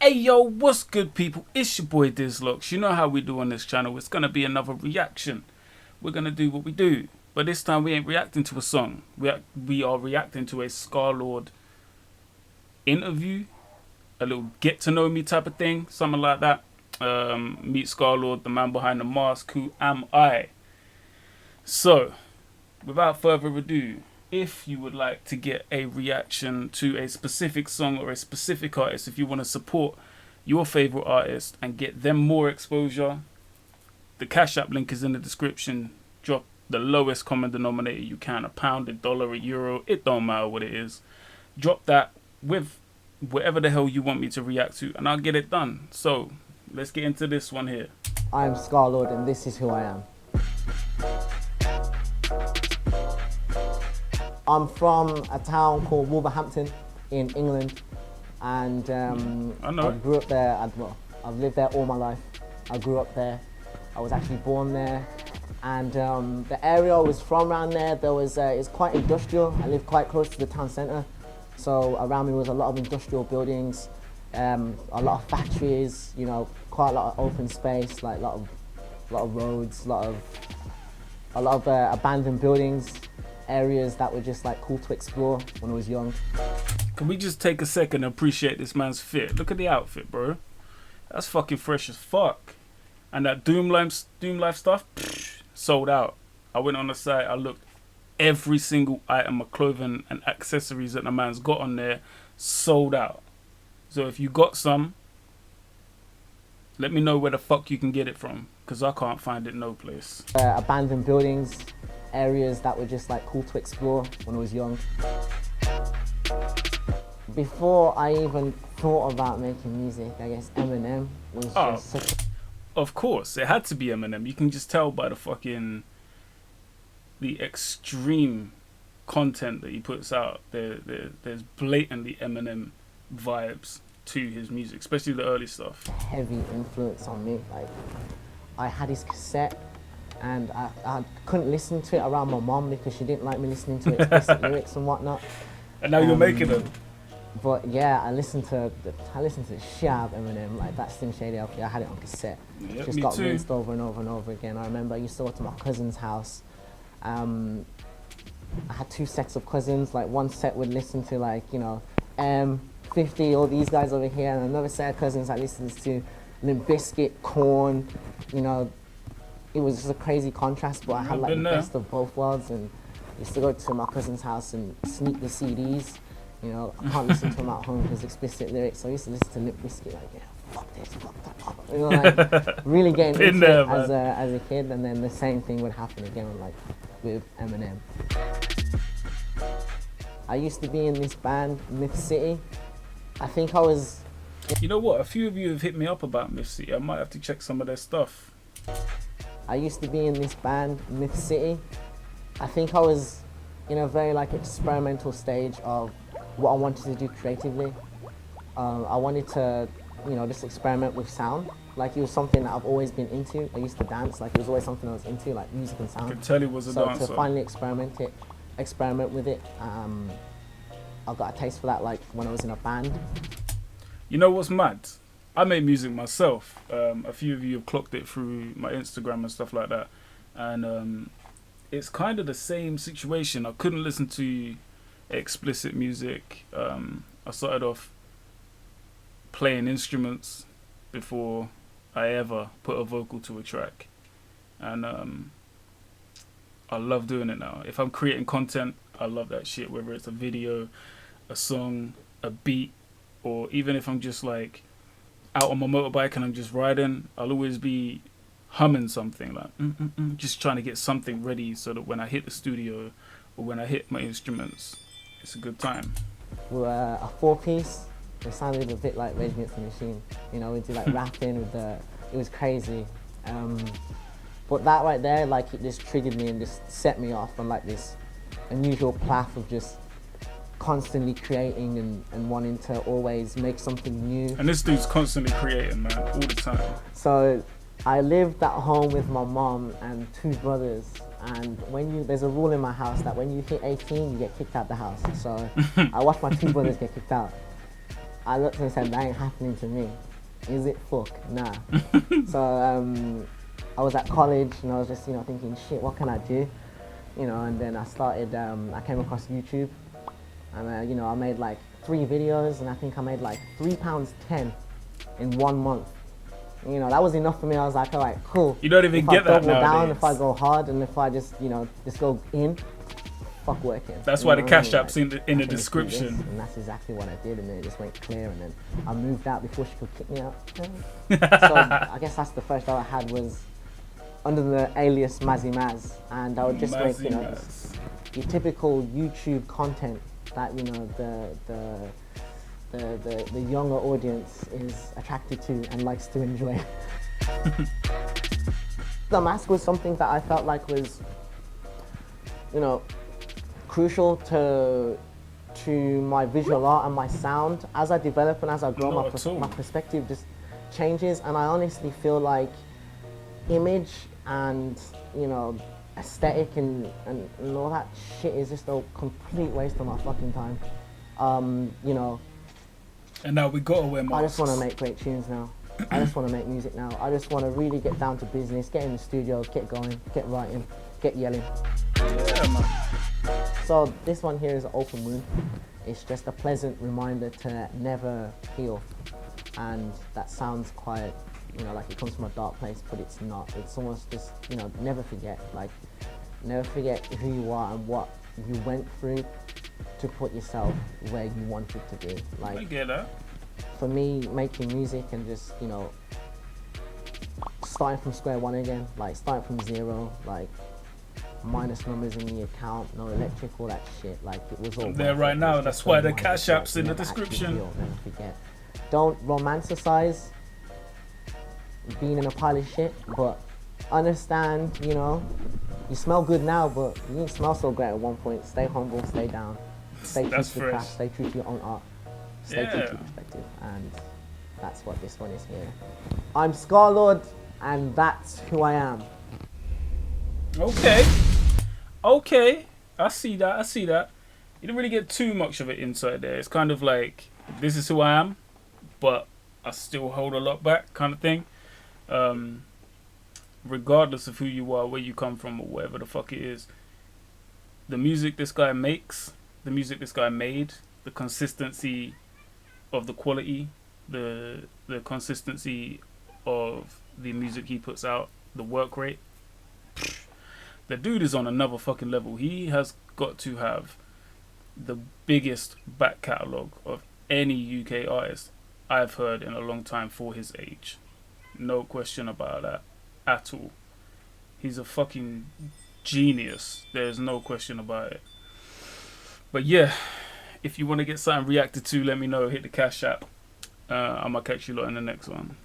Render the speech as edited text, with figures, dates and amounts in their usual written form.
Hey yo, what's good people? It's your boy Dizlocks. You know how we do on this channel. It's gonna be another reaction. We're gonna do what we do. But this time we ain't reacting to a song. We are reacting to a Scardlxrd interview. A little get to know me type of thing. Something like that. Meet Scardlxrd, the man behind the mask. Who am I? So, without further ado, if you would like to get a reaction to a specific song or a specific artist, if you want to support your favorite artist and get them more exposure, the Cash App link is in the description. Drop the lowest common denominator you can, £1, $1, €1, it don't matter what it is. Drop that with whatever the hell you want me to react to and I'll get it done. So let's get into this one here. I'm Scardlxrd and this is who I am. I'm from a town called Wolverhampton in England, and I know. I grew up there. I've lived there all my life. I grew up there. I was actually born there, and the area I was from around there, it's quite industrial. I lived quite close to the town centre, so around me was a lot of industrial buildings, a lot of factories. You know, quite a lot of open space, like a lot of roads, a lot of abandoned buildings. Areas that were just like cool to explore when I was young. Can we just take a second and appreciate this man's fit? Look at the outfit, bro. That's fucking fresh as fuck. And that Doom Life stuff, sold out. I went on the site, I looked. Every single item of clothing and accessories that the man's got on there, sold out. So if you got some, let me know where the fuck you can get it from, because I can't find it no place. Abandoned buildings, areas that were just like cool to explore when I was young. Before I even thought about making music, I guess Eminem was just such a... Of course, it had to be Eminem. You can just tell by the extreme content that he puts out. There's blatantly Eminem vibes to his music, especially the early stuff. Heavy influence on me. Like, I had his cassette, and I couldn't listen to it around my mom because she didn't like me listening to explicit lyrics and whatnot. And now you're making them. But yeah, I listened to the shit out of Eminem, like that Slim Shady LP. I had it on cassette. Yep, just got rinsed over and over and over again. I remember I used to go to my cousin's house. I had 2 sets of cousins. Like one set would listen to like, you know, 50, all these guys over here, and another set of cousins that listens to Limp Bizkit, Korn, you know. It was just a crazy contrast, but I had like the best of both worlds, and used to go to my cousin's house and sneak the CDs. You know, I can't listen to them at home because explicit lyrics, so I used to listen to Limp Bizkit, like, yeah, fuck this, fuck that, you know, like, really getting into it as a kid, and then the same thing would happen again, like, with Eminem. I used to be in this band, Myth City. I think I was... You know what, a few of you have hit me up about Myth City. I might have to check some of their stuff. I used to be in this band, Myth City. I think I was in a very like experimental stage of what I wanted to do creatively. I wanted to, you know, just experiment with sound. Like, it was something that I've always been into. I used to dance, like it was always something I was into, like music and sound. I can tell he was a dancer. So to finally experiment with it, I got a taste for that like when I was in a band. You know what's mad? I make music myself. A few of you have clocked it through my Instagram and stuff like that. And it's kind of the same situation. I couldn't listen to explicit music. I started off playing instruments before I ever put a vocal to a track. And I love doing it now. If I'm creating content, I love that shit. Whether it's a video, a song, a beat, or even if I'm just like out on my motorbike and I'm just riding, I'll always be humming something, like just trying to get something ready so that when I hit the studio or when I hit my instruments, it's a good time. We were a 4-piece. It sounded a bit like Rage Against the Machine. You know, we do like rapping with it was crazy. But that right there, like, it just triggered me and just set me off on like this unusual path of just constantly creating and wanting to always make something new. And this dude's constantly creating, man, all the time. So I lived at home with my mom and 2 brothers, and there's a rule in my house that when you hit 18, you get kicked out the house. So I watched my 2 brothers get kicked out. I looked and said, that ain't happening to me. Is it? Fuck, nah. So I was at college and I was just, thinking, shit, what can I do? And then I started, I came across YouTube and, I made like 3 videos and I think I made like £3.10 in 1 month. That was enough for me. I was like, all right, cool. You don't even if get I that double nowadays. down, if I go hard, and if I just, just go in, fuck working. That's why the cash Like, app's in the I can just do description. this, and that's exactly what I did, and then it just went clear, and then I moved out before she could kick me out. So I guess that's the first job I had was under the alias Mazzy Maz, and I would just make, just your typical YouTube content that, the younger audience is attracted to and likes to enjoy. The mask was something that I felt like was, crucial to my visual art and my sound. As I develop and as I grow, my perspective just changes, and I honestly feel like image and, aesthetic and all that shit is just a complete waste of my fucking time. And now we gotta wear masks. I just want to make great tunes now. I just want to make music now. I just want to really get down to business, get in the studio, get going, get writing, get yelling. Yeah, man. So this one here is an open wound. It's just a pleasant reminder to never heal. And that sounds quite, like it comes from a dark place, but it's not. It's almost just, never forget. Like, never forget who you are and what you went through to put yourself where you wanted to be. Like, I get that. For me, making music and just, starting from square one again, like starting from zero, like minus numbers in the account, no electric, all that shit, like it was all there right now. That's why the cash app's in the description. Never forget. Don't romanticize being in a pile of shit, but understand, you smell good now, but you didn't smell so great at one point. Stay humble, stay down, stay true to the craft, stay true to your own art, stay true to your perspective, and that's what this one is here. I'm Scardlxrd, and that's who I am. Okay, I see that. You didn't really get too much of it inside there. It's kind of like, this is who I am, but I still hold a lot back, kind of thing. Regardless of who you are, where you come from, or whatever the fuck it is, the music this guy makes, the music this guy made, the consistency of the quality, the consistency of the music he puts out, the work rate, the dude is on another fucking level. He has got to have the biggest back catalogue of any UK artist I've heard in a long time for his age. No question about that at all. He's a fucking genius. There's no question about it. But yeah, if you want to get something reacted to, let me know. Hit the cash app. I'm going to catch you lot in the next one.